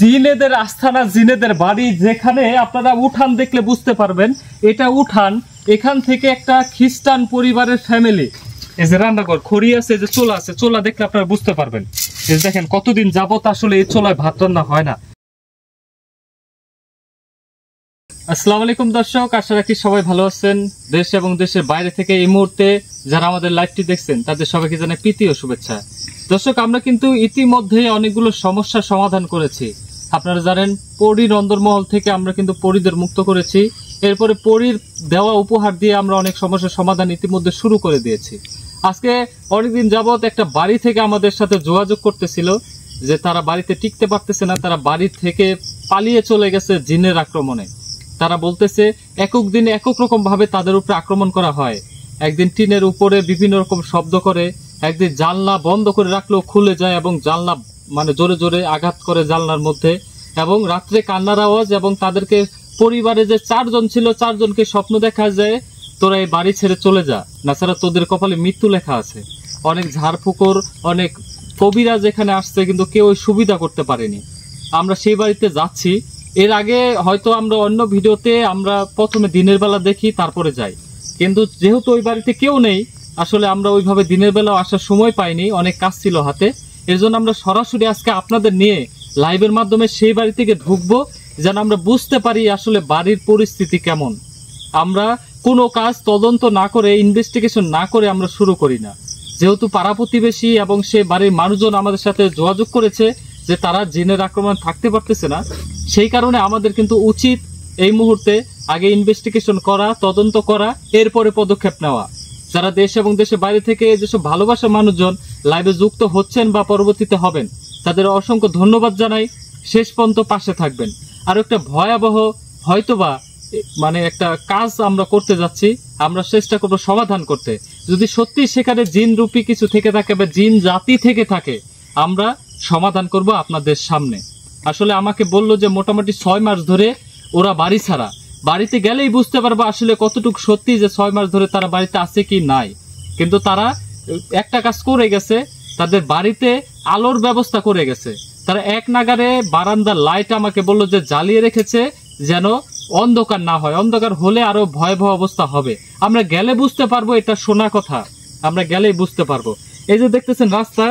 জিনেদের আস্থানা, জিনেদের বাড়ি, যেখানে আপনারা উঠান দেখলে বুঝতে পারবেন এটা উঠান। এখান থেকে একটা খ্রিস্টান পরিবারের ফ্যামিলি, এই যে রান্নাঘর, খড়ি আছে, যে চোলা আছে, চোলা দেখলে আপনারা বুঝতে পারবেন। এই দেখেন কতদিন যাবত আসলে এই চোলায় ভাত রান্না হয় না। আসসালামু আলাইকুম দর্শক, আশা রাখি সবাই ভালো আছেন। দেশ এবং দেশের বাইরে থেকে এই মুহূর্তে যারা আমাদের লাইভটি দেখছেন তাদের সবাইকে জানাই প্রীতি ও শুভেচ্ছা। দর্শক, আমরা কিন্তু ইতিমধ্যে অনেকগুলো সমস্যার সমাধান করেছি। আপনারা জানেন পরীর অন্দরমহল থেকে আমরা কিন্তু পরীদের মুক্ত করেছি। এরপরে পরীর দেওয়া উপহার দিয়ে আমরা অনেক সমস্যার সমাধান ইতিমধ্যে শুরু করে দিয়েছি। আজকে অনেকদিন যাবত একটা বাড়ি থেকে আমাদের সাথে যোগাযোগ করতেছিল যে তারা বাড়িতে টিকতে পারতেছে না, তারা বাড়ি থেকে পালিয়ে চলে গেছে জিনের আক্রমণে। তারা বলতেছে একক দিনে একক রকম ভাবে তাদের উপরে আক্রমণ করা হয়। একদিন টিনের উপরে বিভিন্ন রকম শব্দ করে, একদিন জানলা বন্ধ করে রাখলেও খুলে যায় এবং জানলা মানে জোরে জোরে আঘাত করে জানলার মধ্যে, এবং রাত্রে কান্নার আওয়াজ, এবং তাদেরকে পরিবারে যে 4 জন ছিল 4 জনকে স্বপ্ন দেখা যায় তোরা এই বাড়ি ছেড়ে চলে যা, না ছাড়া তোদের কপালে মৃত্যু লেখা আছে। অনেক ঝাড়ফুঁকর, অনেক কবিরাজ এখানে আসছে, কিন্তু কেউ সুবিধা করতে পারেনি। আমরা সেই বাড়িতে যাচ্ছি। এর আগে হয়তো আমরা অন্য ভিডিওতে আমরা প্রথমে দিনের বেলা দেখি, তারপরে যাই, কিন্তু যেহেতু ওই বাড়িতে কেউ নেই, আসলে আমরা ওইভাবে দিনের বেলা আসার সময় পাইনি, অনেক কাজ ছিল হাতে। এর জন্য আমরা সরাসরি আজকে আপনাদের নিয়ে লাইভের মাধ্যমে সেই বাড়ি থেকে ঢুকবো, যেন আমরা বুঝতে পারি আসলে বাড়ির পরিস্থিতি কেমন। আমরা কোনো কাজ তদন্ত না করে, ইনভেস্টিগেশন না করে আমরা শুরু করি না। যেহেতু পাড়া প্রতিবেশী এবং সে বাড়ির মানুষজন আমাদের সাথে যোগাযোগ করেছে যে তারা জিনের আক্রমণ থাকতে পারতেছে না, সেই কারণে আমাদের কিন্তু উচিত এই মুহূর্তে আগে ইনভেস্টিগেশন করা, তদন্ত করা, এরপরে পদক্ষেপ নেওয়া। যারা দেশ এবং দেশের বাইরে থেকে যেসব ভালোবাসা মানুষজন লাইভে যুক্ত হচ্ছেন বা পরবর্তীতে হবেন, তাদের অসংখ্য ধন্যবাদ জানাই। শেষ পর্যন্ত পাশে থাকবেন। আর একটা ভয়াবহ হয়তোবা মানে একটা কাজ আমরা করতে যাচ্ছি, আমরা চেষ্টা করবো সমাধান করতে। যদি সত্যি সেখানে জিন রূপী কিছু থেকে থাকে বা জিন জাতি থেকে থাকে, আমরা সমাধান করব আপনাদের সামনে। আসলে আমাকে বললো যে মোটামুটি 6 মাস ধরে ওরা বাড়ি ছাড়া, বাড়িতে গেলেই বুঝতে পারবো আসলে কতটুকু সত্যি যে 6 মাস ধরে তারা বাড়িতে আছে কি নাই। কিন্তু তারা একটা কাজ করে গেছে, তাদের বাড়িতে আলোর ব্যবস্থা করে গেছে। তারা এক নাগারে বারান্দার লাইট আমাকে বললো যে জ্বালিয়ে রেখেছে, যেন অন্ধকার না হয়। অন্ধকার হলে আরো ভয়াবহ অবস্থা হবে। আমরা গেলে বুঝতে পারবো, এটা শোনা কথা, আমরা গেলেই বুঝতে পারবো। এই যে দেখতেছেন রাস্তা,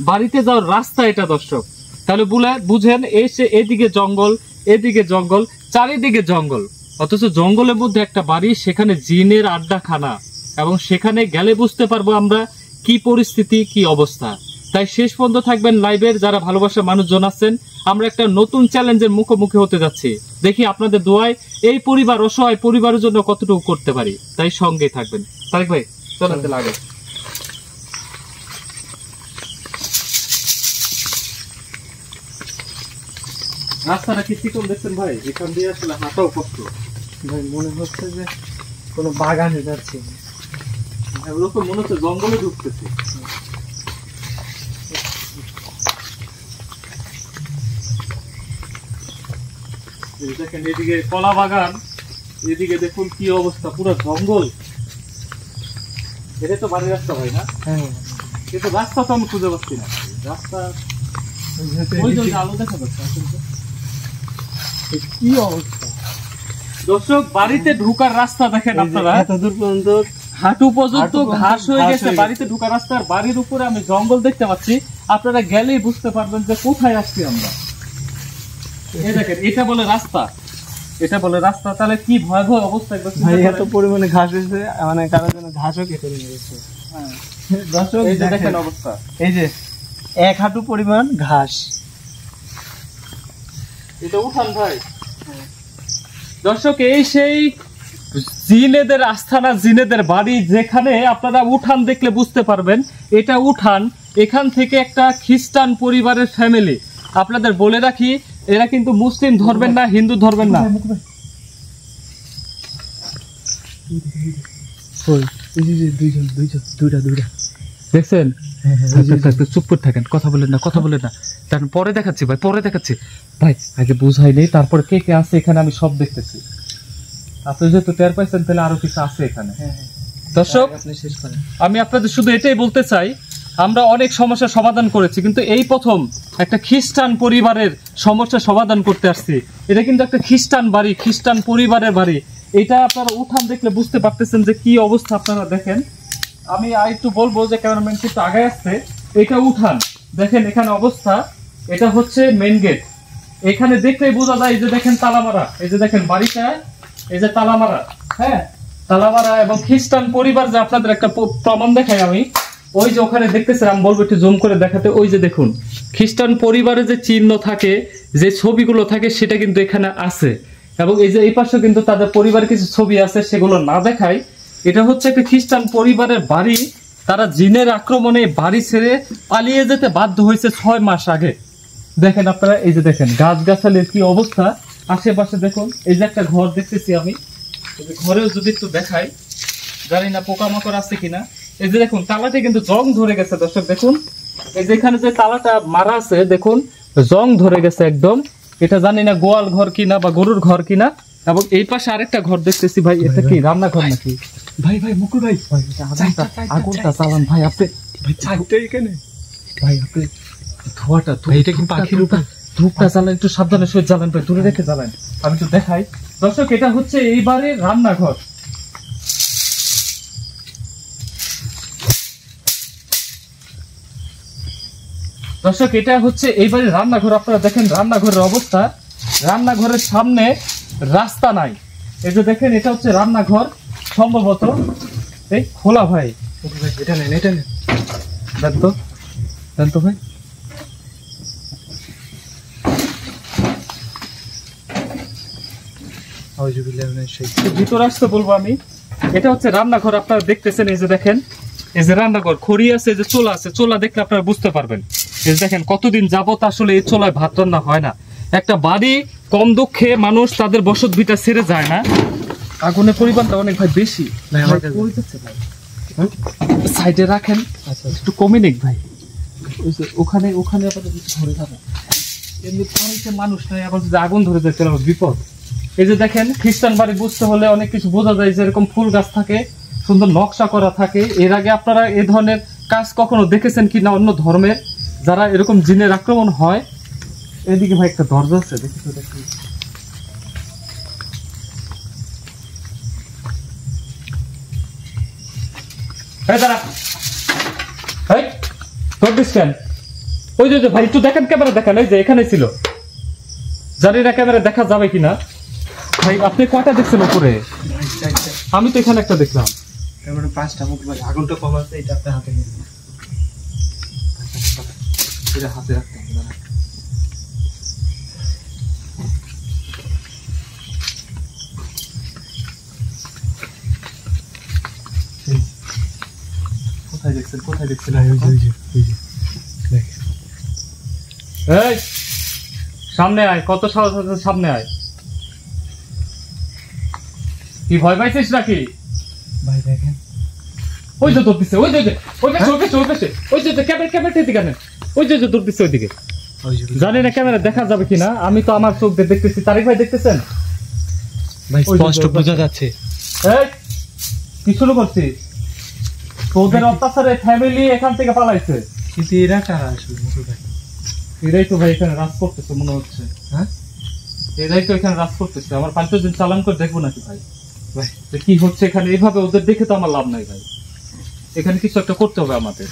বাড়িতে যাওয়ার রাস্তা এটা দর্শক। তাহলে বুঝেন, এদিকে জঙ্গল, এদিকে জঙ্গল, চারিদিকে জঙ্গল, অথচ জঙ্গলের মধ্যে একটা বাড়ি, সেখানে জিনের আড্ডাখানা, এবং সেখানে গেলে বুঝতে পারবো আমরা কি পরিস্থিতি, কি অবস্থা। তাই শেষ পর্যন্ত থাকবেন লাইভের যারা ভালোবাসার মানুষজন আছেন। আমরা একটা নতুন চ্যালেঞ্জের মুখোমুখি হতে যাচ্ছি। দেখি আপনাদের দোয়ায় এই পরিবার, অসহায় পরিবারের জন্য কতটুকু করতে পারি। তাই সঙ্গে থাকবেন। তারেক ভাই চলাতে লাগে। রাস্তাটা কি চিকন দেখছেন ভাই? এখান দিয়ে আসলে হাঁটাও কষ্ট ভাই, মনে হচ্ছে যে কোনো বাগানে যাচ্ছে। এগুলো তো মনে হচ্ছে জঙ্গলে ঢুকতেছে। দেখেন এদিকে কলা বাগান, এদিকে দেখুন কি অবস্থা, পুরো জঙ্গল। এটা তো বাড়ির রাস্তা ভাই না? হ্যাঁ, কিন্তু রাস্তা তো আমি খুঁজে পাচ্ছি না। রাস্তা আলো দেখা যাচ্ছে। কি অবস্থা দর্শক, বাড়িতে ঢুকার রাস্তা দেখেন আপনারা, এতদূর পর্যন্ত হাঁটু পর্যন্ত ঘাস হয়ে গেছে। বাড়িতে ঢুকার রাস্তার বাড়ির উপরে আমি জঙ্গল দেখতে পাচ্ছি। আপনারা গেলেই বুঝতে পারবেন যে কোথায় আসছি আমরা। এই দেখেন, এটা বলে রাস্তা, এটা বলে রাস্তা। তাহলে কি ভয়াবহ অবস্থা ভাই, এত পরিমাণে ঘাস হয়েছে, মানে কারোর জন্য ঘাসও কেটে নিয়েছে। দর্শক এই যে দেখেন অবস্থা, এই যে 1 হাঁটু পরিমাণ ঘাস। এটা উঠান ভাই। দর্শক, এই সেই জিনেদের আস্থানা, জিনেদের বাড়ি, যেখানে আপনারা উঠান দেখলে বুঝতে পারবেন এটা উঠান। এখান থেকে একটা খ্রিস্টান পরিবারের ফ্যামিলি। আপনাদের বলে রাখি, এরা কিন্তু মুসলিম ধরবেন না, হিন্দু ধরবেন না। দেখছেন? চুপ করে থাকেন, কথা বলেন না, কথা বলেন না। তার পরে দেখাচ্ছি ভাই, পরে দেখাচ্ছি ভাই, আগে বুঝাই নেই, তারপরে কে কে আছে এখানে আমি সব দেখতেছি। আপনি যেহেতু টের পাইছেন, তাহলে আরো কিছু আছে এখানে। দর্শক, আমি আপনাদের শুধু এটাই বলতে চাই আমরা অনেক সমস্যার সমাধান করেছি, কিন্তু এই প্রথম একটা খ্রিস্টান পরিবারের সমস্যার সমাধান করতে আসছি। এটা কিন্তু একটা খ্রিস্টান বাড়ি, খ্রিস্টান পরিবারের বাড়ি। এটা আপনারা উঠান দেখলে বুঝতে পারতেছেন যে কি অবস্থা। আপনারা দেখেন, আমি আরেকটু বলবো যে ক্যামেরাম্যান একটু আগে আসছে। এটা উঠান দেখেন, এখানে অবস্থা। এটা হচ্ছে মেইন গেট। এখানে দেখলেই বোঝা যায়, এই যে দেখেন তালা মারা, এই যে দেখেন বাড়িটা, এই যে তালা মারা, হ্যাঁ তালা মারা। এবং খ্রিস্টান পরিবার যে আপনাদের একটা প্রমাণ দেখাই আমি, ওই যে ওখানে দেখতেছেন, আমি বলবো একটু জুম করে দেখাতে। ওই যে দেখুন খ্রিস্টান পরিবারে যে চিহ্ন থাকে, যে ছবিগুলো থাকে, সেটা কিন্তু এখানে আছে। এবং এই যে এই পাশে কিন্তু তাদের পরিবারের কিছু ছবি আছে, সেগুলো না দেখাই। এটা হচ্ছে একটা খ্রিস্টান পরিবারের বাড়ি। তারা জিনের আক্রমণে বাড়ি ছেড়ে পালিয়ে যেতে বাধ্য হয়েছে 6 মাস আগে। দেখেন আপনারা, এই যে দেখেন গাছগাছালির কি অবস্থা আশেপাশে। দেখুন এই যে একটা ঘর দেখতেছি আমি, ঘরেও যদি একটু দেখাই, জানি না পোকামাকড় আছে কিনা। এই যে দেখুন তালাতে কিন্তু জং ধরে গেছে দর্শক। দেখুন এই যে এখানে যে তালাটা মারা আছে, দেখুন জং ধরে গেছে একদম। এটা জানি না গোয়াল ঘর কিনা বা গরুর ঘর কিনা। এবং এই পাশে আরেকটা ঘর দেখতেছি ভাই, এটা কি রান্নাঘর নাকি? ভাই ভাই মুকুল ভাই, আগুনটা চালান ভাই আপনি। ভাই চাইতে এখানে ভাই আপনি ধোয়াটা, এটা কি পাখির উপর ধূপটা জ্বালান, একটু সাবধানে সহিত জ্বালান ভাই, দূরে রেখে জ্বালান। আমি একটু দেখাই দর্শক, এটা হচ্ছে এইবারে রান্নাঘর। দর্শক এটা হচ্ছে এইবারে রান্নাঘর। আপনারা দেখেন রান্নাঘরের অবস্থা। রান্নাঘরের সামনে রাস্তা নাই। এই যে দেখেন এটা হচ্ছে রান্নাঘর সম্ভবত। এই খোলা ভাই, এটা নেন, এটা নেন, দেন তো ভাই। ভিতরে আসতে বলবো আমি। এটা হচ্ছে রান্নাঘর, আপনারা দেখতেছেন। এই যে দেখেন, এই যে রান্নাঘর, খড়ি আছে, এই যে চোলা আছে। চোলা দেখলে আপনারা বুঝতে পারবেন। এই দেখেন কতদিন যাবত আসলে এই চোলায় ভাত রান্না হয় না। একটা বাড়ি কম দুঃখে মানুষ তাদের বসত ভিটা ছেড়ে যায় না। আগুনের পরিমাণটা অনেক ভাই বেশি। সাইডে রাখেন, একটু কমে নেক ভাই। ওখানে ওখানে আবার ধরে যাবে, এমনি মানুষ নাই, আবার যদি আগুন ধরে যায় তাহলে বিপদ। এই যে দেখেন খ্রিস্টান বাড়ি বুঝতে হলে অনেক কিছু বোঝা যায়। যেরকম ফুল গাছ থাকে, সুন্দর নকশা করা থাকে। এর আগে আপনারা এই ধরনের কাজ কখনো দেখেছেন কি না অন্য ধর্মের, যারা এরকম জিনের আক্রমণ হয়? এদিকে ভাই একটা দরজা আছে, দেখি তো দেখি। ওই যে ভাই একটু দেখেন, ক্যামেরা দেখেন। এই যে এখানে ছিল, জানি না ক্যামেরা দেখা যাবে কিনা। ভাই আপনি কয়টা দেখছেন উপরে? আমি তো এখানে একটা দেখলাম। 5টা মুখ ভাই, আগুনটা কম আছে, এটা আপনি হাতে নিন। এটা হাতে রাখতে হবে না। কোথায় দেখছেন, কোথায় দেখছেন? এই সামনে আয়, কত সাহস আছে, সামনে আয়। কি ভয় পাইছিস নাকি ভাই? দেখেন ওই যে তোর পিছে, ওই যে ওই পাশে, ওই পাশে, ওই পাশে, ওই যে ক্যামেরা দিকে আনেন, ওই যে তোর পিছে ওইদিকে। জানি না ক্যামেরা দেখা যাবে কিনা, আমি তো আমার চোখ দিয়ে দেখতেছি। তারিক ভাই দেখতেছেন ভাই? স্পষ্ট বোঝা যাচ্ছে। এই কি শুরু করছিস? তোদের অত্যাচারে ফ্যামিলি এখান থেকে পালাইছে। কিন্তু এরা কারা আসলে মুকুল ভাই? এরাই তো ভাই এখানে রাজ করতেছে মনে হচ্ছে। হ্যাঁ, এরাই তো এখানে রাজ করতেছে। আমার 5 দিন চালান করে দেখবো নাকি ভাই? ভাই কি হচ্ছে এখানে? এইভাবে ওদের দেখে তো আমার লাভ নাই ভাই। এখানে কিছু একটা করতে হবে আমাদের।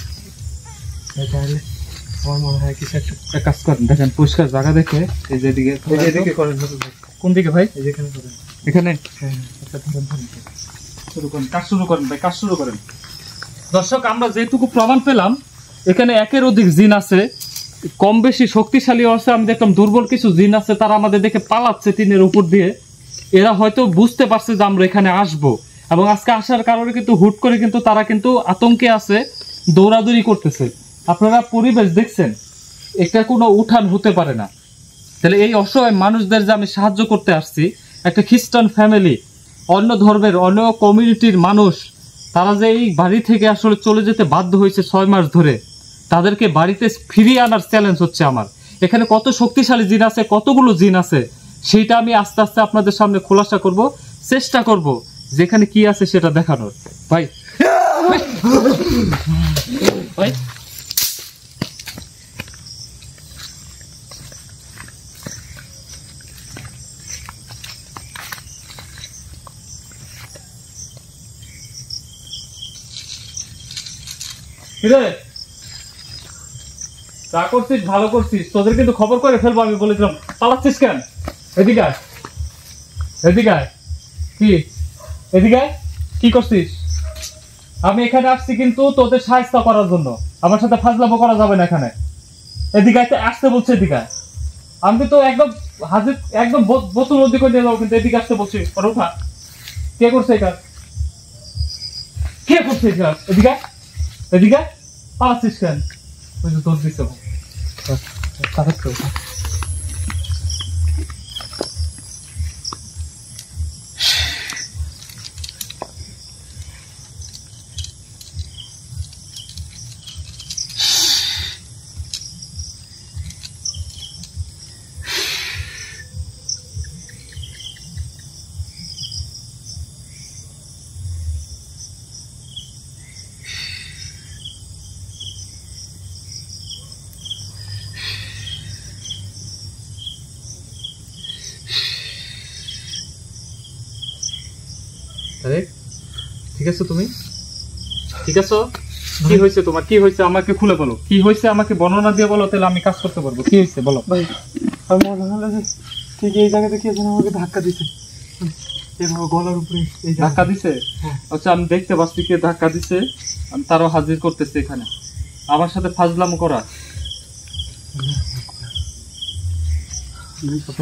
তাহলে আমার মনে হয় কিছু একটা কাজ করেন, দেখেন পরিষ্কার জায়গা দেখে। এই যে এদিকে, এদিকে করেন মুকুল ভাই। কোন দিকে ভাই? এই যেখানে করেন। এখানে হ্যাঁ, আচ্ছা ধরেন, শুরু করেন, কাজ শুরু করেন ভাই, কাজ শুরু করেন। দর্শক আমরা যেটুকু প্রমাণ পেলাম, এখানে একের অধিক জিন আছে, কম বেশি শক্তিশালী আছে। আমি দেখলাম দুর্বল কিছু জিন আছে, তারা আমাদের দেখে পালাচ্ছে টিনের উপর দিয়ে। এরা হয়তো বুঝতে পারছে যে আমরা এখানে আসব, এবং আজকে আসার কারণে কিন্তু হুট করে কিন্তু তারা কিন্তু আতঙ্কে আছে, দৌড়াদৌড়ি করতেছে। আপনারা পরিবেশ দেখছেন, এটা কোনো উঠান হতে পারে না। তাহলে এই অসহায় মানুষদের যে আমি সাহায্য করতে আসছি, একটা খ্রিস্টান ফ্যামিলি, অন্য ধর্মের অন্য কমিউনিটির মানুষ, তারা যে এই বাড়ি থেকে আসলে চলে যেতে বাধ্য হয়েছে 6 মাস ধরে, তাদেরকে বাড়িতে ফিরিয়ে আনার চ্যালেঞ্জ হচ্ছে আমার। এখানে কত শক্তিশালী জিন আছে, কতগুলো জিন আছে, সেইটা আমি আস্তে আস্তে আপনাদের সামনে খোলাসা করব, চেষ্টা করব যেখানে কি আছে সেটা দেখানোর। ভাই ভাই কিরে যা করছিস ভালো করছিস, তোদের কিন্তু খবর করে ফেলবো আমি বলেছিলাম। পালাচ্ছিস কেন? এদিকে আয়, এদিকে আয়। কি এদিকে আয়, কি করছিস? আমি এখানে আসছি কিন্তু তোদের সাহায্য করার জন্য, আমার সাথে ফাজলামো করা যাবে না এখানে। এদিকে আসতে বলছে, এদিকে আয়। আমি তো একদম হাজির, একদম বোতল নদী করে নিয়ে যাবো, কিন্তু এদিকে আসতে বলছি। ওঠা, কে করছে এটা? কে করছে এটা? এদিকে এদিকে পালাচ্ছিস কেন? ওই যে তোর দিচ্ছে আরে ঠিক আছে, তুমি ঠিক আছো? কি হয়েছে তোমার? কি হয়েছে আমাকে খুলে বলো, কি হয়েছে আমাকে বর্ণনা দিয়ে বলো, তাহলে আমি কাজ করতে পারবো। কি হয়েছে বলো। ভাই আমি মনে হলো যে ঠিক এই জায়গাতে কে যেন আমাকে ধাক্কা দিছে, এভাবে গলার উপরে এই ধাক্কা দিছে? আচ্ছা আমি দেখতে পাচ্ছি কে ধাক্কা দিছে, আমি তারও হাজির করতেছি এখানে। আমার সাথে ফাজলাম করা।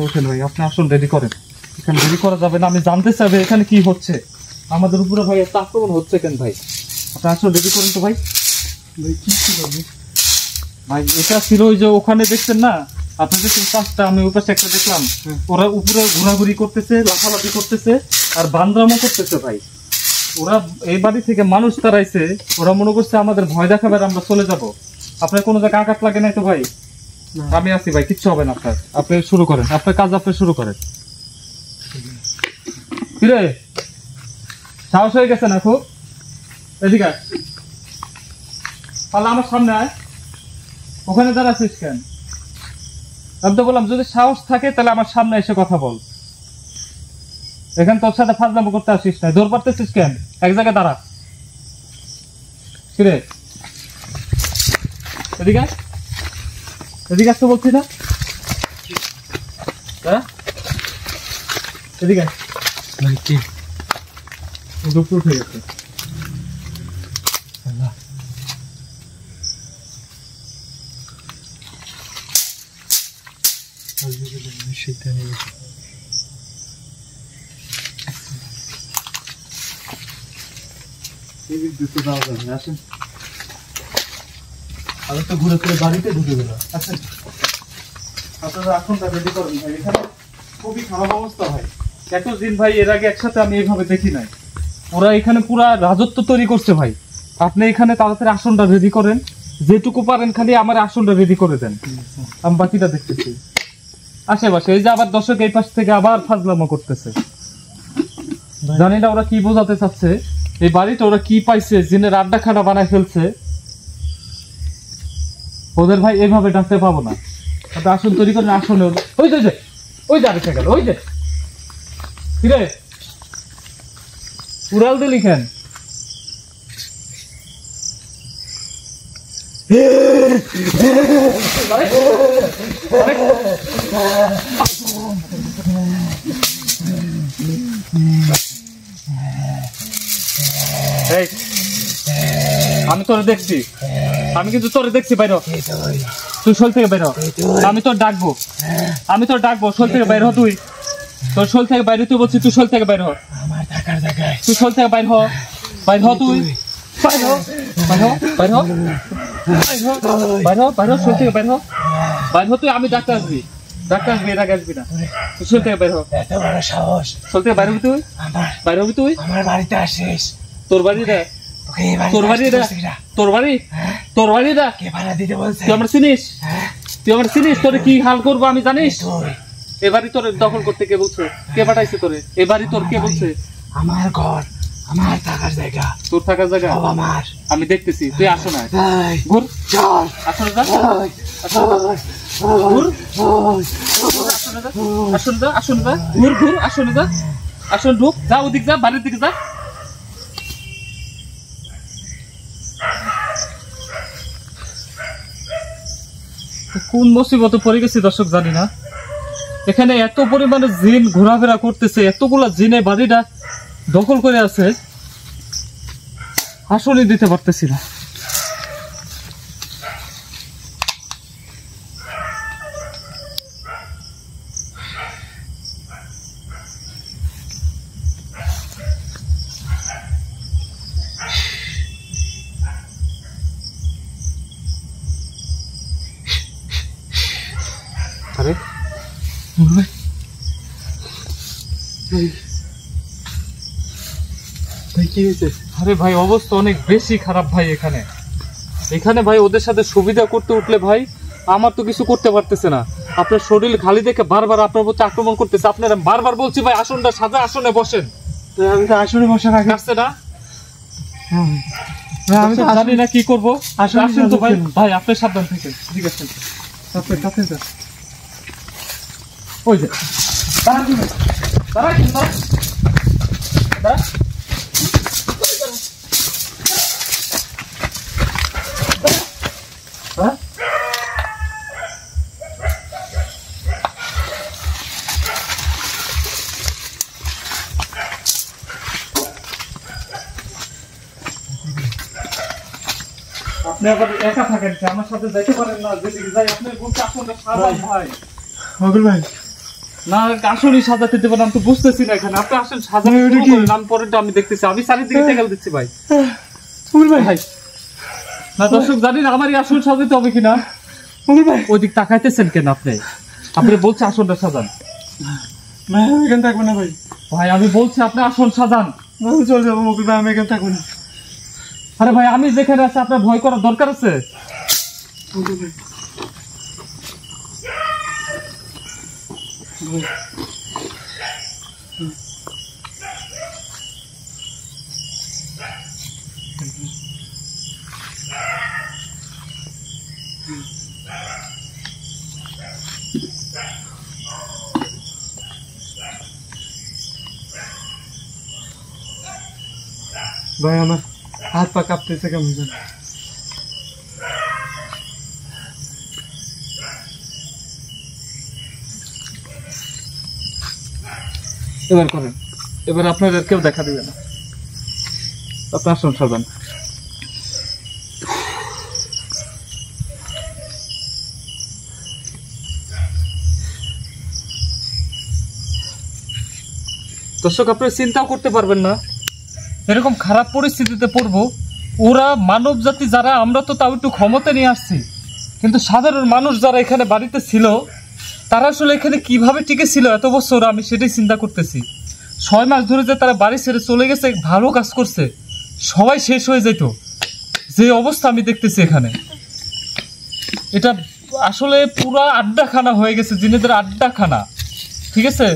ওঠেন ভাই, আপনি আসুন, রেডি করেন। এখানে রেডি করা যাবে না, আমি জানতে চাইবে এখানে কি হচ্ছে, আমাদের উপরে ভাই একটা আক্রমণ হচ্ছে কেন ভাই। আপনি আসুন, রেডি করেন তো ভাই। ভাই কি করবে ভাই এটা ছিল ওই যে ওখানে দেখছেন না আপনাদের কাজটা, আমি ওই পাশে একটা দেখলাম, ওরা উপরে ঘোরাঘুরি করতেছে, লাফালাফি করতেছে আর বান্দরামো করতেছে ভাই। ওরা এই বাড়ি থেকে মানুষ তাড়াইছে, ওরা মনে করছে আমাদের ভয় দেখাবে আর আমরা চলে যাব। আপনার কোনো জায়গায় আঘাত লাগে নাই তো ভাই? আমি আছি ভাই, কিচ্ছু হবে না আপনার। আপনি শুরু করেন আপনার কাজ, আপনি শুরু করেন। কিরে সাহস হয়ে গেছে না খুব? এদিকে আয়। তাহলে আমার সামনে আয়, ওখানে দাঁড়াচ্ছিস কেন? আমি তো বললাম যদি সাহস থাকে তাহলে আমার সামনে এসে কথা বল। এখানে তোর সাথে ফাজলামো করতে আসিস না, দৌড় পারতেছিস কেন? এক জায়গায় দাঁড়া। কিরে এদিকে আয়। এদিকে আসতে বলছি না? হ্যাঁ এদিকে আয়। ভাই কি দুপুর উঠে গেছে। আল্লাহ আমি তো ঘুরে ফিরে বাড়িতে ঢুকে গেল। আচ্ছা আপনারা এখন রেডি করেন ভাই, এখানে খুবই খারাপ অবস্থা ভাই। এতদিন ভাই এর আগে একসাথে আমি এইভাবে দেখি নাই। ওরা এখানে পুরা রাজত্ব তৈরি করছে ভাই। আপনি এখানে তাড়াতাড়ি আসনটা রেডি করেন, যেটুকু পারেন খালি আমার আসনটা রেডি করে দেন, আমি বাকিটা দেখতেছি। আশেপাশে এই যে আবার দর্শক এই পাশ থেকে আবার ফাজলামো করতেছে, জানি না ওরা কি বোঝাতে চাচ্ছে। এই বাড়িটা ওরা কি পাইছে, জিনের আড্ডা খানা বানায় ফেলছে। ওদের ভাই এইভাবে ডাকতে পাবো না। আপনি আসন তৈরি করেন, আসনে ওই যে ওই যে আরেকটা গেল, ওই যে কিরে উড়াল দিলি কেন? আমি তোরে দেখছি, আমি কিন্তু তোরে দেখছি। বাইর তুই শোল থেকে বের হ, আমি তোর ডাকবো, আমি তোর ডাকবো। শোল থেকে বাইর হ, তুই তোর শোল থেকে বাইরে, তুই বলছিস তুই শোল থেকে বাইর হ। তুই শোল থেকে বাইর হ, বাইর হ, তুই বাইর হ, বাইর হ, বাইর হ, বাইর হ, বাইর হ, শোল থেকে বাইর হ, বাইর হ তুই। আমি ডাক্তার আসবি, ডাক্তার আসবি, এর আগে আসবি না। তুই শোল থেকে বাইর হ, এত বড় সাহস! শোল থেকে বাইর হবি তুই, বাইর হবি তুই। আমার বাড়িতে আসিস? তোর বাড়ি রে, তোর বাড়ি রে, তোর বাড়ি, তোর বাড়ি রে। কে ভাড়া দিতে বলছে? তুই আমার চিনিস? তুই আমার চিনিস? তোরে কি হাল করবো আমি জানিস? এবারে তোর দখল করতে কে বলছে? কে পাঠাইছে তোরে? এবারে তোর কে বলছে? আমার ঘর, আমার থাকার জায়গা। তোর থাকার জায়গা আমার, আমি দেখতেছি। তুই আসো না, ঘুর, চল, আসো না, ঘুর, আসো না, আসো না, ঘুর, ঘুর, আসো না, আসো, ঢুক, যা ওদিক যা, বাড়ির দিকে যা। কোন মুসিবতে পড়ে গেছি দর্শক জানি না। এখানে এত পরিমাণে জিন ঘোরাফেরা করতেছে, এতগুলা জিনে বাড়িটা দখল করে আছে, আসলে দিতে পারতেছি না। আরে ভাই ভাই ভাই কি হয়েছে? আরে ভাই অবস্থা অনেক বেশি খারাপ ভাই। এখানে ভাই ওদের সাথে সুবিধা করতে উঠলে ভাই আমার তো কিছু করতে পারতেছে না। আপনার শরীর খালি দেখে বারবার আপনার প্রতি আক্রমণ করতেছে। আপনারা বারবার বলছি ভাই আসনটা সাজা, আসনে বসেন। আমি তো আসলে বসার আগে আসছে না, আমি তো জানি না কি করবো। আসলে আসেন তো ভাই, ভাই আপনি সাবধান থাকেন। ঠিক আছে, আপনি কাছে যান। ওই যে দাঁড়ান, দাঁড়ান, দাঁড়ান, দাঁড়ান। হ্যাঁ আপনি আবার একা থাকেন, আমার সাথে যাইতে পারেন না? যেদিকে যাই আপনি বলতে আসলে সাজান ভাই। মকবুল ভাই না আসলেই সাজাতে দেবো না, আমি তো বুঝতেছি না। এখানে আপনি আসেন সাজানো শুরু করেন, আমি পরেরটা আমি দেখতেছি। আমি চারিদিকে টেকাল দিচ্ছি ভাই। মকবুল ভাই না দর্শক জানি না আমারই আসন সাজাতে হবে কিনা। মকবুল ভাই ওই দিক তাকাইতেছেন কেন আপনি? আপনি বলছে আসনটা সাজান। না আমি এখানে থাকবো না ভাই। ভাই আমি বলছি আপনি আসন সাজান। আমি চলে যাবো মকবুল ভাই, আমি এখানে থাকবো না। আরে ভাই আমি যেখানে আছি আপনার ভয় করার দরকার আছে? মকবুল ভাই ভাই ভাই আমার হাত পা কাঁপতেছে কেমন জানি। এবার করেন, এবার আপনাদের কেউ দেখা দিবে না। আপনার আসন সাজান। দর্শক আপনারা চিন্তাও করতে পারবেন না এরকম খারাপ পরিস্থিতিতে পড়বো। ওরা মানব জাতি যারা, আমরা তো তাও একটু ক্ষমতা নিয়ে আসছি, কিন্তু সাধারণ মানুষ যারা এখানে বাড়িতে ছিল তারা আসলে এখানে কিভাবে টিকে ছিল এত বছর, আমি সেটাই চিন্তা করতেছি। 6 মাস ধরে যে তারা বাড়ি ছেড়ে চলে গেছে, ভালো কাজ করছে, সবাই শেষ হয়ে যেত। যে অবস্থা আমি দেখতেছি এখানে, এটা আসলে পুরা আড্ডাখানা হয়ে গেছে, জিনেদের আড্ডাখানা। ঠিক আছে,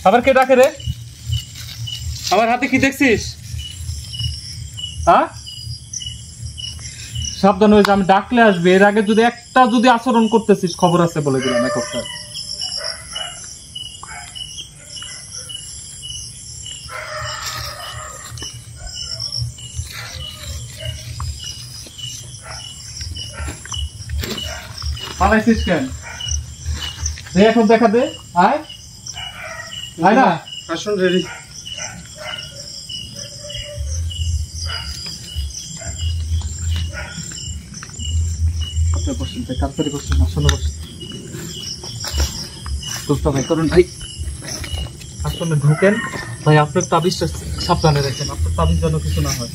আবার কে ডাকে রে? আমার হাতে কি দেখছিস? হ্যাঁ সাবধান হয়ে যা, আমি ডাকলে আসবে। এর আগে যদি একটা যদি আচরণ করতেছিস খবর আছে বলে দিলাম একটা। পালাইছিস কেন? দে এখন দেখা দে, আয় আয় না। আসুন রেডি। বসেন ভাই, তাড়াতাড়ি বসেন, আসলে বসেন। দুষ্টা ভাই করুন ভাই, আসলে ঢুকেন ভাই। আপনার তাবিজটা সাবধানে রাখেন, আপনার তাবিজ যেন কিছু না হয়।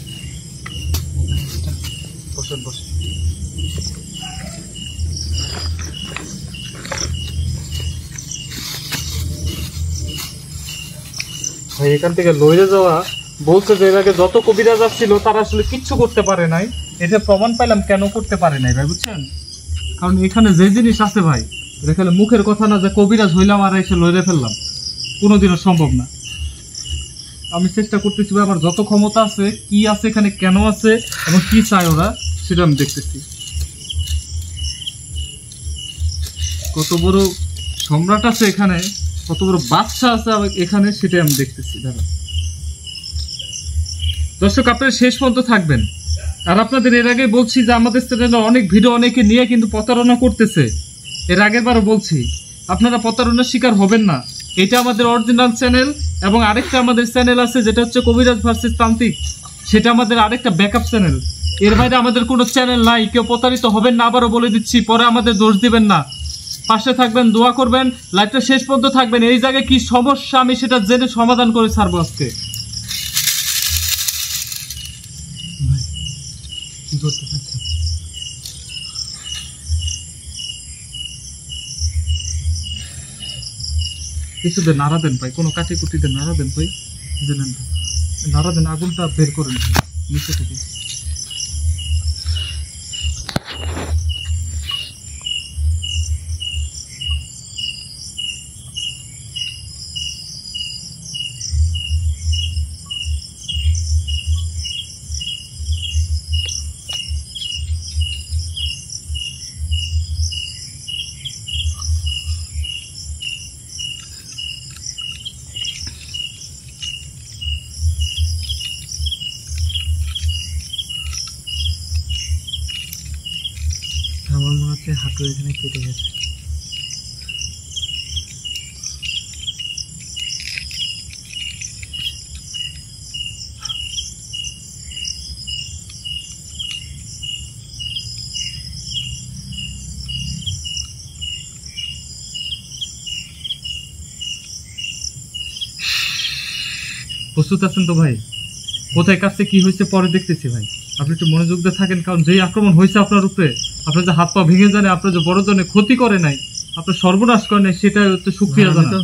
বসেন বসেন। ভাই এখান থেকে লইরে যাওয়া বলছে যে এর আগে যত কবিরাজ আসছিল তারা আসলে কিচ্ছু করতে পারে নাই। এটা প্রমাণ পাইলাম কেন করতে পারে নাই ভাই, বুঝছেন? কারণ এখানে যে জিনিস আছে ভাই, এখানে মুখের কথা না যে কবিরাজ হইলাম আর এসে লইরে ফেললাম, কোনোদিনও সম্ভব না। আমি চেষ্টা করতেছি ভাই, আমার যত ক্ষমতা আছে, কি আছে এখানে, কেন আছে এবং কি চায় ওরা, সেটা আমি দেখতেছি। কত বড় সম্রাট আছে এখানে, কত বড় বাদশা আছে এখানে, সেটাই আমি দেখতেছি। দাঁড়া দর্শক, আপনারা শেষ পর্যন্ত থাকবেন। আর আপনাদের এর আগে বলছি যে আমাদের চ্যানেলে অনেক ভিডিও অনেকে নিয়ে কিন্তু প্রতারণা করতেছে। এর আগের বারও বলছি, আপনারা প্রতারণার শিকার হবেন না। এটা আমাদের অরিজিনাল চ্যানেল, এবং আরেকটা আমাদের চ্যানেল আছে যেটা হচ্ছে কবিরাজ ভার্সেস তান্ত্রিক, সেটা আমাদের আরেকটা ব্যাকআপ চ্যানেল। এর বাইরে আমাদের কোনো চ্যানেল নাই। কেউ প্রতারিত হবেন না, আবারও বলে দিচ্ছি, পরে আমাদের দোষ দিবেন না। পাশে থাকবেন, দোয়া করবেন, লাইভটা শেষ পর্যন্ত থাকবেন। এই জায়গায় কি সমস্যা আমি সেটা জেনে সমাধান করে ছাড়বো আজকে। কি করতে চাচ্ছেন? কিছুতে নাড়া দেন ভাই, কোনো কাটি কুটিতে নাড়া দেন ভাই, জানেন নাড়া দেন, আগুনটা বের করেন ভাই নিচে থেকে। আমার মনে হচ্ছে হাঁটু এখানে কেটে গেছে। প্রস্তুত আছেন তো ভাই? কোথায় কাছে কি হয়েছে পরে দেখতেছি ভাই, আপনি একটু মনোযোগ দিয়ে থাকেন। কারণ যেই আক্রমণ হয়েছে আপনার উপরে, আপনার যে হাত পা ভেঙে জানে, আপনার যে বড় ধরনের ক্ষতি করে নাই, আপনার সর্বনাশ করে নাই, সেটা হচ্ছে সুক্রিয়া আমি জানা। তো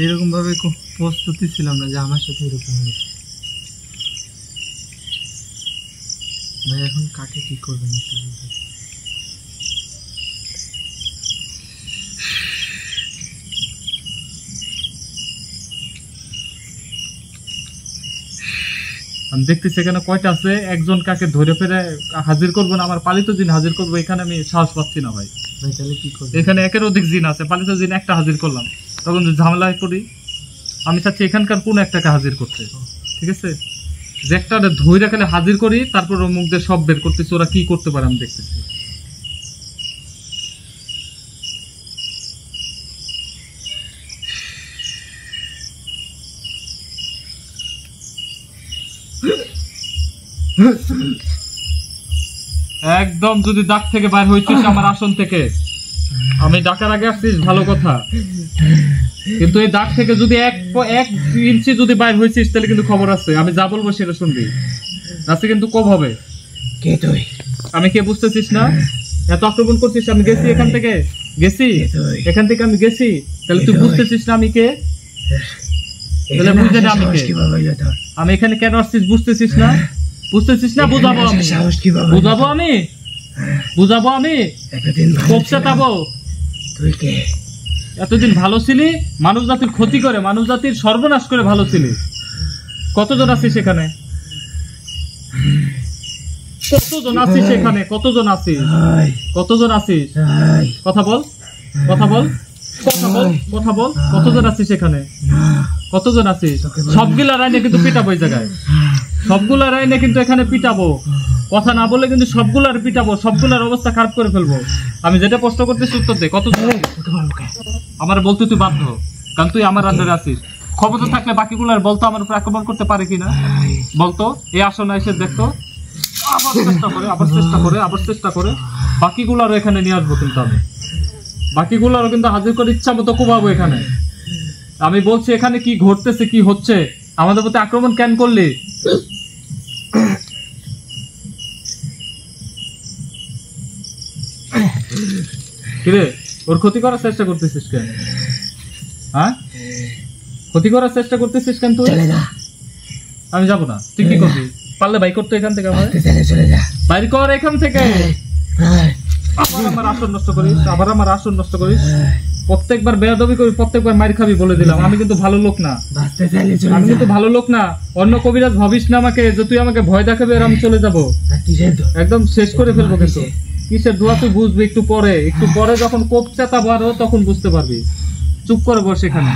এরকম ভাবে প্রস্তুতি ছিলাম না যে আমার সাথে এরকম হবে। ভাই এখন কাকে কি করবেন একটু বলবেন? আমি দেখতেছি এখানে কয়টা আছে, একজন কাকে ধরে ফেরে হাজির করবো না, আমার পালিত জিন হাজির করবো, এখানে আমি সাহস পাচ্ছি না ভাই। ভাই তাহলে কি করবেন? এখানে একের অধিক জিন আছে, পালিত জিন একটা হাজির করলাম, তখন যদি ঝামেলায় পড়ি, আমি চাচ্ছি এখানকার কোন একটাকে হাজির করতে। ঠিক আছে, যে একটা ধৈর্য খেলে হাজির করি, তারপর ওর মুখ দিয়ে সব বের করতেছি, ওরা কি করতে পারে আমি দেখতেছি। একদম যদি দাগ থেকে বাইর হয়েছিস আমার আসন থেকে, আমি ডাকার আগে আসছিস ভালো কথা, কিন্তু এই দাগ থেকে যদি এক ইঞ্চি যদি বাইর হয়েছিস তাহলে কিন্তু খবর আছে, আমি যা বলবো সেটা শুনবি, রাস্তা কিন্তু কম হবে। কে তুই? আমি কে বুঝতেছিস না? এত আক্রমণ করছিস, আমি গেছি এখান থেকে, গেছি এখান থেকে, আমি গেছি, তাহলে তুই বুঝতেছিস না আমি কে? তাহলে বুঝে না আমি কে? আমি এখানে কেন আসছিস বুঝতেছিস না? বুঝতেছিস না? বুঝাবো আমি, বুঝাবো আমি, বুঝাবো আমি, কোপসাতাবো। তুই কে? এতদিন ভালো ছিলি, মানুষ জাতির ক্ষতি করে, মানুষ জাতির সর্বনাশ করে ভালো ছিলি। কতজন আছিস এখানে? কতজন আছিস এখানে? কতজন আছিস? কতজন আছিস? কথা বল, কথা বল, কথা বল, কথা বল। কতজন আছিস এখানে? কতজন আছিস? সবগুলা রাইনে কিন্তু পিটাবো এই জায়গায়, সবগুলা রাইনে কিন্তু এখানে পিটাবো। কথা না বলে কিন্তু সবগুলার পিটাবো, সবগুলার অবস্থা খারাপ করে ফেলবো। আমি যেটা প্রশ্ন করতেছি উত্তর দে। কতজন? আমার বলতে তুই বাধ্য, কারণ তুই আমার আন্ডারে আছিস। ক্ষমতা থাকলে বাকিগুলার বলতো আমার উপর আক্রমণ করতে পারে কিনা, বলতো। এই আসনে এসে দেখতো, আবার চেষ্টা করে, আবার চেষ্টা করে, আবার চেষ্টা করে, বাকিগুলারও এখানে নিয়ে আসবো। কিন্তু আমি বাকিগুলারও কিন্তু হাজির করে ইচ্ছা মতো কোবাবো এখানে। আমি বলছি এখানে কি ঘটতেছে, কি হচ্ছে, আমাদের প্রতি আক্রমণ কেন করলি? কিরে, ওর ক্ষতি করার চেষ্টা করতেছিস কেন? হ্যাঁ, ক্ষতি করার চেষ্টা করতেছিস কেন তুই? আমি যাবো না। তুই কি করবি? পারলে বাইক করতো এখান থেকে, বাইর কর এখান থেকে। আবার আমার আসন নষ্ট করিস, আবার আমার আসন নষ্ট করিস। প্রত্যেকবার বেয়াদবি করি, প্রত্যেকবার মার খাবি, বলে দিলাম। আমি কিন্তু ভালো লোক না, আমি কিন্তু ভালো লোক না। অন্য কবিরাজ ভাবিস না আমাকে যে তুই আমাকে ভয় দেখাবে আর আমি চলে যাবো, একদম শেষ করে ফেলবো। কিন্তু কিসের দোয়া তুই বুঝবি একটু পরে, একটু পরে যখন কোপ চেতা বাড়ো তখন বুঝতে পারবি। চুপ করে বস এখানে,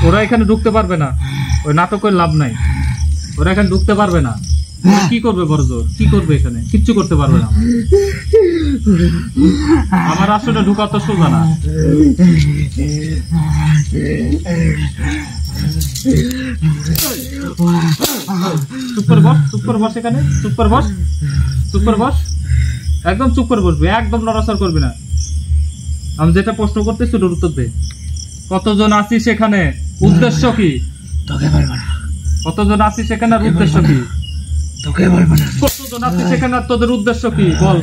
ওরা এখানে ঢুকতে পারবে না। ওই নাটকের লাভ নাই, ওরা এখানে ঢুকতে পারবে না। কি করবে বড় জোর? কি করবে এখানে? কিচ্ছু করতে পারবে না। আমার আসলে ঢুকা তো সোজা না। চুপ করে বস, চুপ করে বস, এখানে চুপ করে বস, চুপ করে বস, একদম চুপ করে বসবি, একদম নড়াচড়া করবি না। আমি যেটা প্রশ্ন করতেছি ওটার উত্তর দে। কতজন আছিস সেখানে? উদ্দেশ্য কি? তোকে বলবো না। কতজন আছিস সেখানে আর উদ্দেশ্য কি? তোকে বলবো না। কতজন আছিস সেখানে আর তোদের উদ্দেশ্য কি? বল।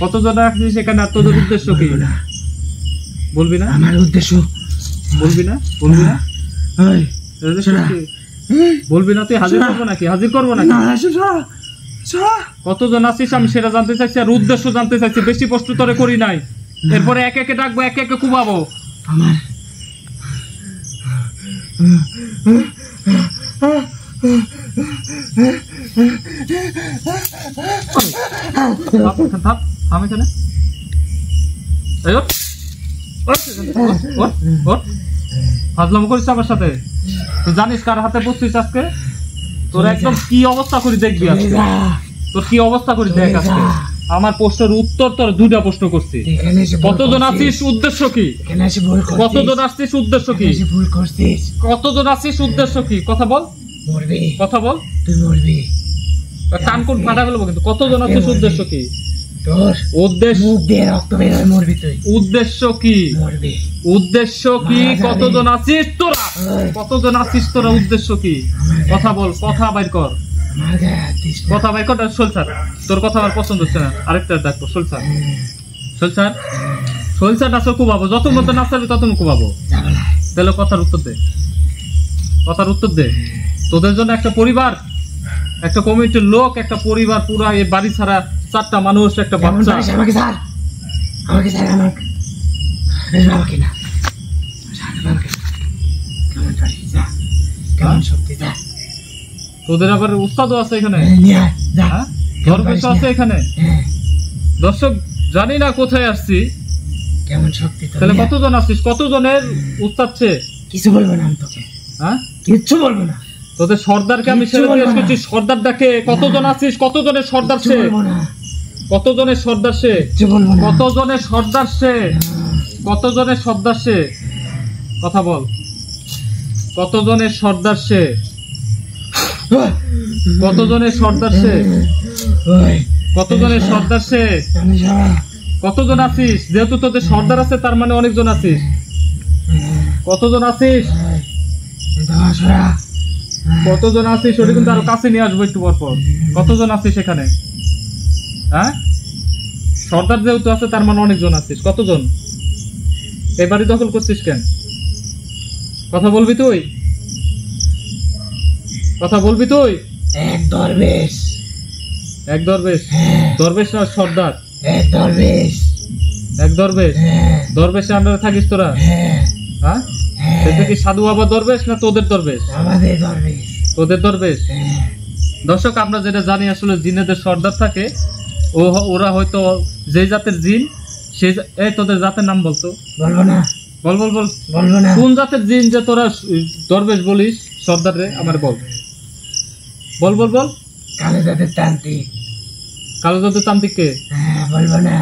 কতজন আছিস সেখানে আর তোদের উদ্দেশ্য কি? বলবি না? আমার উদ্দেশ্য বলবি না? বলবি না? বলবি না? তুই হাজির করবো নাকি? হাজির করবো নাকি? কতজন আছিস আমি সেটা জানতে চাইছি, আর উদ্দেশ্য জানতে চাইছি। বেশি প্রশ্ন তোরে করি নাই। এরপরে একে একে ডাকবো, একে একে কুবাবো। আমার থাম এখানে। ফাজলামো করিস আমার সাথে? তুই জানিস কার হাতে বসছিস আজকে? তোর একদম কি অবস্থা করি দেখবি আজকে। তোর কি অবস্থা করি দেখ আজকে। আমার প্রশ্নের উত্তর তোর দুইটা প্রশ্ন করছি। কতজন আছিস? উদ্দেশ্য কি? কতজন আসছিস? উদ্দেশ্য কি? কতজন আছিস? উদ্দেশ্য কি? কথা বল, কথা বল। তুই মরবি। কান কোন ফাটা ফেলবো কিন্তু। কতজন আছিস? উদ্দেশ্য কি? তোর উদ্দেশ্য মুখ দিয়ে রক্ত বের হয়, মরবি তুই। উদ্দেশ্য কি? মরবি। উদ্দেশ্য কি? কতজন আছিস তোরা? কতজন আছিস তোরা? উদ্দেশ্য কি? কথা বল, কথা বাইর কর, কথা বাইর কর। সোলসার, তোর কথা আমার পছন্দ হচ্ছে না। আরেকটা ডাকবো, সোলসার, সোলসার, সোলসার নাচো কুবাবো। যত মতো নাচাবি তত কুবাবো। তাহলে কথার উত্তর দে, কথার উত্তর দে। তোদের জন্য একটা পরিবার, একটা কমিটির লোক, একটা পরিবার পুরা এই বাড়ি ছাড়া 4টা মানুষ, একটা বাচ্চা। আমাকে স্যার, আমাকে স্যার, আমাকে আমাকে না, কেমন শক্তি যা। তোদের আবার উস্তাদও আছে এখানে, হ্যাঁ? দরবেশ আছে এখানে। দর্শক জানি না কোথায় আসছি। কেমন শক্তি। তাহলে কতজন আসছিস? কতজনের উস্তাদ সে? কিছু বলবো না আমি তোকে, হ্যাঁ কিচ্ছু বলবো না। তোদের সর্দারকে আমি ছেড়ে দিয়ে এসেছি। সর্দার ডাকে। কতজন আছিস? কতজনের সর্দার সে? কতজনের সর্দার সে? কতজনের সর্দার সে? কতজনের সর্দার সে? কথা বল। কতজনের সর্দার সে? কতজনের সর্দার সে? কতজনের সর্দার সে? কতজন আছিস? যেহেতু তোদের সর্দার আছে তার মানে অনেকজন আছিস। কতজন আছিস? কতজন আছিস? ওটা কিন্তু আরো কাছে নিয়ে আসবো একটু পর পর। কতজন আছিস এখানে? হ্যাঁ, সর্দার যেহেতু আছে তার মানে অনেকজন আছিস। কতজন? এই বাড়ি দখল করছিস কেন? কথা বলবি তুই? কথা বলবি তুই? এক দরবেশ। এক দরবেশ? দরবেশ না সর্দার? এক দরবেশ। এক দরবেশ? দরবেশের আন্ডারে থাকিস তোরা? হ্যাঁ, সেটা কি সাধু বাবা দরবেশ না তোদের দরবেশ? আমাদের দরবেশ। তোদের দরবেশ? দর্শক আমরা যেটা জানি আসলে জিনেদের সর্দার থাকে। ওরা হয়তো যে জাতের জিন সেই। এই তোদের জাতের নাম বলতো? বলবো না। বল বল বল। বলবো না। কোন জাতের জিন যে তোরা দরবেশ বলিস সর্দার রে? আমার বল, বল বল বল। কালো জাতের তান্ত্রিক। কালো জাতের তান্ত্রিক কে? বলবো না।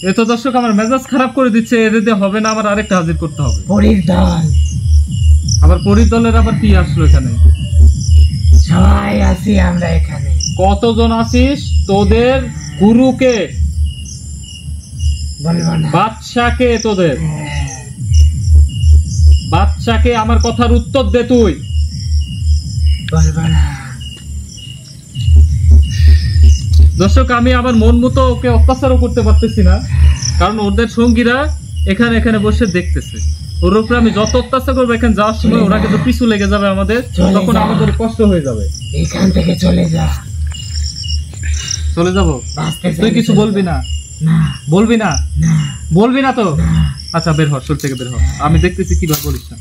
এ তো দর্শক আমার মেজাজ খারাপ করে দিচ্ছে। এর দিয়ে হবে না, আমার আরেকটা হাজির করতে হবে। পরীর দল। আবার পরীর দলের আবার কি আসলো এখানে? সবাই আছি আমরা এখানে। কতজন আছিস? তোদের গুরুকে? বলবো না। বাদশাকে? তোদের বাদশাকে? আমার কথার উত্তর দে তুই। বলবো না। দর্শক আমি আমার মন মতো ওকে অত্যাচারও করতে পারতেছি না, কারণ ওদের সঙ্গীরা এখানে এখানে বসে দেখতেছে। ওর উপরে আমি যত অত্যাচার করবো এখানে যাওয়ার সময় ওরা কিন্তু পিছু লেগে যাবে আমাদের, তখন আমাদের কষ্ট হয়ে যাবে। এখান থেকে চলে যা। চলে যাবো? তুই কিছু বলবি না? বলবি না? বলবি না তো? আচ্ছা বের হ, শোল থেকে বের হ। আমি দেখতেছি কিভাবে বলিস না।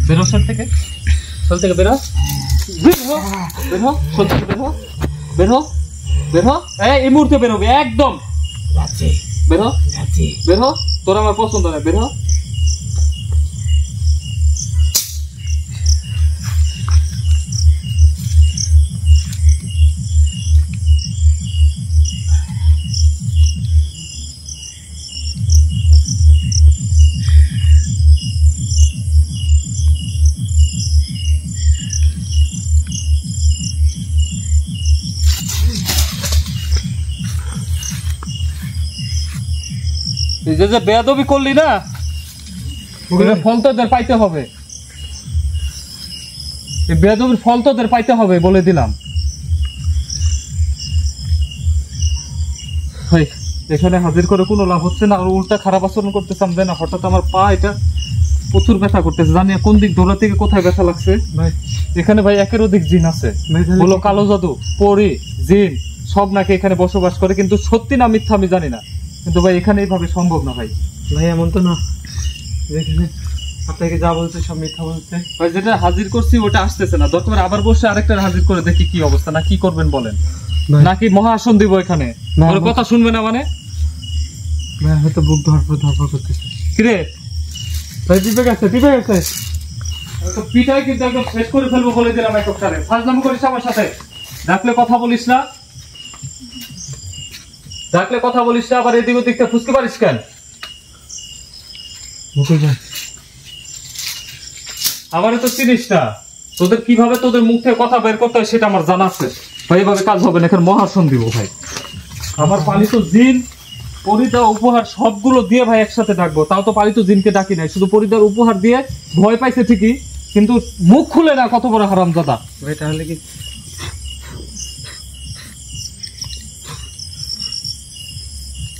বের হ শোল থেকে, শোল থেকে বের হ, বের হ, বের হ, শোল থেকে বের হ, বের হ, বের হ। এই মুহূর্তে বের হবে একদম। বের হ, বের হ। তোর আমার পছন্দ না, বের হ। এই যে বেয়াদবি করলি না, ওগুলোর ফল তোদের পাইতে হবে। এই বেয়াদবির ফল তোদের পাইতে হবে বলে দিলাম। ভাই এখানে হাজির করে কোনো লাভ হচ্ছে না, আর উল্টা খারাপ আচরণ করতেছে। আমি না হঠাৎ আমার পা এটা প্রচুর ব্যথা করতেছে, জানি না কোন দিক দৌড়া থেকে কোথায় ব্যথা লাগছে। ভাই এখানে ভাই একের অধিক জিন আছে, ভাই তাহলে বলো কালো জাদু, পরি, জিন সব নাকি এখানে বসবাস করে, কিন্তু সত্যি না মিথ্যা আমি জানি না। কিন্তু ভাই এখানে এইভাবে সম্ভব না ভাই। ভাই এমন তো না, যেখানে আপনাকে যা বলছে সব মিথ্যা বলছে। ভাই যেটা হাজির করছি ওটা আসতেছে না, দরকার আবার বসে আরেকটা হাজির করে দেখি কি অবস্থা, না কি করবেন বলেন? ভাই নাকি মহাসন দিব এখানে? না, ওর কথা শুনবে না মানে? ভাই হয়তো বুক ধরপড় করতেছে। কিরে ভাই টিপে গেছে। তো পিঠাই কিন্তু একদম শেষ করে ফেলবো বলে দিলাম একটারে। ফাজলামি করিস আমার সাথে, ডাকলে কথা বলিস না, ডাকলে কথা বলিস না, আবার এদিক ওদিকটা ফুসকে পারিস কেন? মুকুল ভাই আমারও তো চিনিস না, তোদের কিভাবে তোদের মুখ থেকে কথা বের করতে হয় সেটা আমার জানা আছে ভাই। এভাবে কাজ হবে না, এখানে মহাসন দিব ভাই। আমার পালিত জিন পরিদা উপহার সবগুলো দিয়ে ভাই একসাথে ডাকবো, তাও তো পালিত জিনকে ডাকি নাই, শুধু পরিদার উপহার দিয়ে ভয় পাইছে ঠিকই, কিন্তু মুখ খুলে না। কত বড় হারামজাদা ভাই, তাহলে কি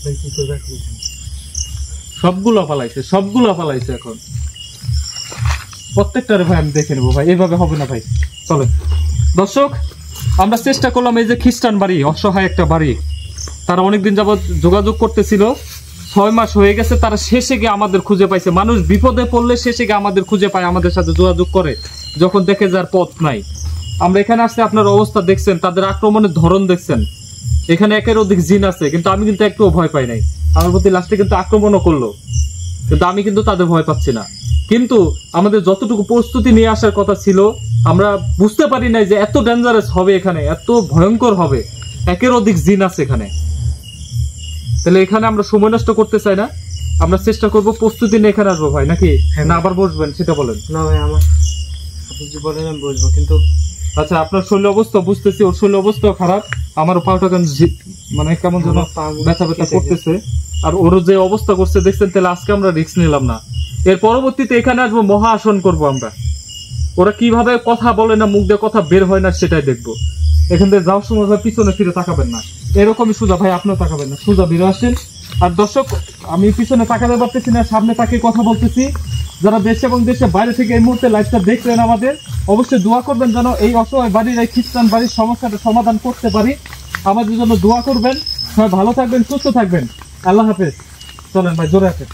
ভাই কি করবে? সবগুলো পালাইছে এখন প্রত্যেকটারে ভাই আমি দেখে নেবো ভাই, এইভাবে হবে না ভাই। চলো দর্শক, আমরা চেষ্টা করলাম, এই যে খ্রিস্টান বাড়ি, অসহায় একটা বাড়ি, তারা অনেকদিন যাবত যোগাযোগ করতেছিল, 6 মাস হয়ে গেছে, তারা শেষে গিয়ে আমাদের খুঁজে পাইছে। মানুষ বিপদে পড়লে শেষে গিয়ে আমাদের খুঁজে পায়, আমাদের সাথে যোগাযোগ করে যখন দেখে যার পথ নাই। আমরা এখানে আসতে আপনার অবস্থা দেখছেন, তাদের আক্রমণের ধরন দেখছেন, এখানে একের অধিক জিন আছে, কিন্তু আমি কিন্তু একটুও ভয় পাই নাই। আমার প্রতি লাস্টে কিন্তু আক্রমণও করলো, কিন্তু আমি কিন্তু তাদের ভয় পাচ্ছি না। কিন্তু আমাদের যতটুকু প্রস্তুতি নিয়ে আসার কথা ছিল, আমরা বুঝতে পারি নাই যে এত ডেঞ্জারাস হবে, এখানে এত ভয়ঙ্কর হবে, একের অধিক জিন আছে এখানে। তাহলে এখানে আমরা সময় নষ্ট করতে চাই না, আমরা চেষ্টা করব প্রস্তুতি নিয়ে এখানে আসবো ভাই, নাকি না আবার বসবেন সেটা বলেন? না ভাই, আমার আপনি যে বলেন আমি বসবো, কিন্তু আচ্ছা আপনার শরীর অবস্থা বুঝতেছি, ওর শরীর অবস্থা খারাপ, আমার পাউটা মানে কেমন যেন ব্যথা করতেছে, আর ওর যে অবস্থা করছে দেখছেন। তাহলে আজকে আমরা রিস্ক নিলাম না, এর পরবর্তীতে এখানে আসবো, মহা আসন করবো আমরা। ওরা কিভাবে কথা বলে না, মুখ দিয়ে কথা বের হয় না সেটাই দেখবো। এখান থেকে যাওয়ার সময় ভাই পিছনে ফিরে তাকাবেন না, এরকমই সোজা ভাই, আপনিও তাকাবেন না, সোজা বেরো আসেন। আর দর্শক, আমি পিছনে তাকাতে পারতেছি না, সামনে তাকিয়ে কথা বলতেছি। যারা দেশ এবং দেশের বাইরে থেকে এই মুহূর্তে লাইভটা দেখলেন, আমাদের অবশ্যই দোয়া করবেন যেন এই অসহায় বাড়ির, এই খ্রিস্টান বাড়ির সমস্যাটা সমাধান করতে পারি। আমাদের জন্য দোয়া করবেন। সবাই ভালো থাকবেন, সুস্থ থাকবেন। আল্লাহ হাফেজ। চলেন ভাই, জোরে আছে।